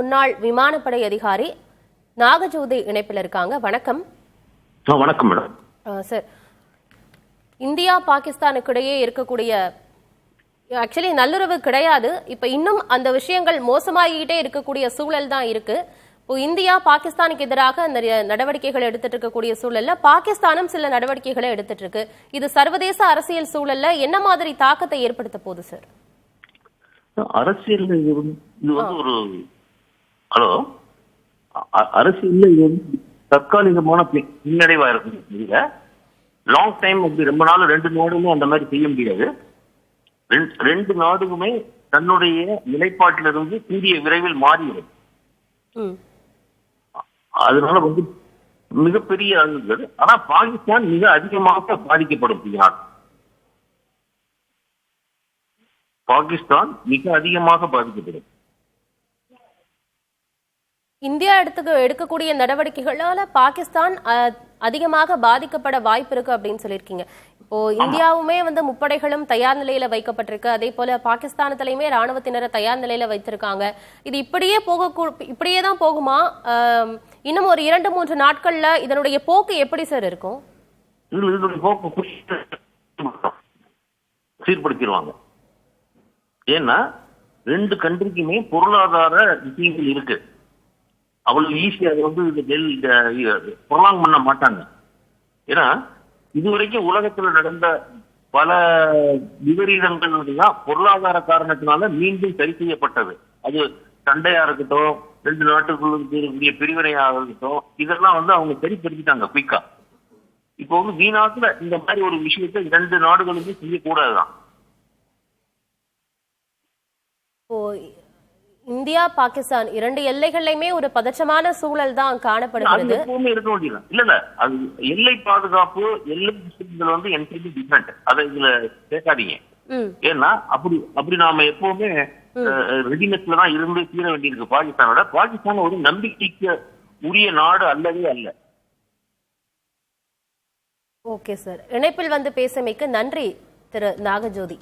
முன்னாள் விமானப்படை அதிகாரி நாகஜோதி இணைப்பில் இருக்காங்க. வணக்கம். வணக்கம் மேடம். சார், இந்தியா பாகிஸ்தானுக்கு இடையே இருக்கக்கூடிய ஆக்சுவலி நல்லுறவு கிடையாது. இப்ப இன்னும் அந்த விஷயங்கள் மோசமாகிட்டே இருக்கக்கூடிய சூழல் தான் இருக்கு. இப்போ இந்தியா பாகிஸ்தானுக்கு எதிராக நிறைய நடவடிக்கைகள் எடுத்துட்டு இருக்கக்கூடிய சூழல்ல பாகிஸ்தானும் சில நடவடிக்கைகளை எடுத்துட்டு இருக்கு. இது சர்வதேச அரசியல் சூழல்ல என்ன மாதிரி தாக்கத்தை ஏற்படுத்த போகுது சார்? அரசியல் இது வந்து ஒரு அரசியல் இது வந்து தற்காலிகமான பின்னடைவா இருக்கு. லாங் டைம் அப்படி ரொம்ப நாள் ரெண்டு நாடுமே அந்த மாதிரி செய்ய முடியாது. ரெண்டு நாடுகளுமே தன்னுடைய நிலைப்பாட்டிலிருந்து கூடிய விரைவில் மாறிவிடும். அதனால வந்து மிகப்பெரிய அளவுகள். ஆனா பாகிஸ்தான் மிக அதிகமாக பாதிக்கப்படும். பாகிஸ்தான் மிக அதிகமாக பாதிக்கப்படும். இந்தியா எடுக்கக்கூடிய நடவடிக்கைகளால பாகிஸ்தான் அதிகமாக பாதிக்கப்பட வாய்ப்பு இருக்கு அப்படின்னு சொல்லியிருக்கீங்க. இப்போ இந்தியாவுமே வந்து முப்படைகளும் தயார் நிலையில வைக்கப்பட்டிருக்கு. அதே போல பாகிஸ்தானத்திலயுமே ராணுவத்தினரை தயார் நிலையில வைத்திருக்காங்க. இது இப்படியே தான் போகுமா? இன்னும் ஒரு 2-3 நாட்கள்ல இதனுடைய போக்கு எப்படி சார் இருக்கும்? சீர்படுத்திடுவாங்க. ஏன்னா ரெண்டு கண்ட்ரிக்குமே பொருளாதார விஷயங்கள் இருக்கு. அவ்வளவு ஈஸியா வந்து ப்ரொலாங் பண்ண மாட்டாங்க. ஏன்னா இதுவரைக்கும் உலகத்துல நடந்த பல விபரீதங்கள் தான் பொருளாதார காரணத்தினால மீண்டும் சரி செய்யப்பட்டது. அது சண்டையா இருக்கட்டும், ரெண்டு நாட்டுக்குள்ள இருக்கக்கூடிய பிரிவினையாக இருக்கட்டும், இதெல்லாம் வந்து அவங்க சரிப்படுத்திட்டாங்க குயிக்கா. இப்போ வந்து வீணாத்துல இந்த மாதிரி ஒரு விஷயத்தை இரண்டு நாடுகளுக்கும் செய்யக்கூடாதுதான். இந்தியா பாகிஸ்தான் இரண்டு எல்லைகள்லயுமே ஒரு பதற்றமான சூழல் தான் காணப்படுகிறது. இருக்க வேண்டியது இல்ல. அது எல்லை பாதுகாப்பு, எல்லை விஷயங்கள் வந்து என்ட்ரி டிஃபரெண்ட். அதை இதுல கேட்காதீங்க. ஏன்னா அப்படி நாம எப்பவுமே ரெடினஸ்ல தான் இருந்து தீர வேண்டியிருக்கு. பாகிஸ்தான் ஒரு நம்பிக்கைக்கு உரிய நாடு அல்லவே அல்ல. ஓகே சார், இணைப்பில் வந்து பேசமைக்கு நன்றி திரு நாகஜோதி.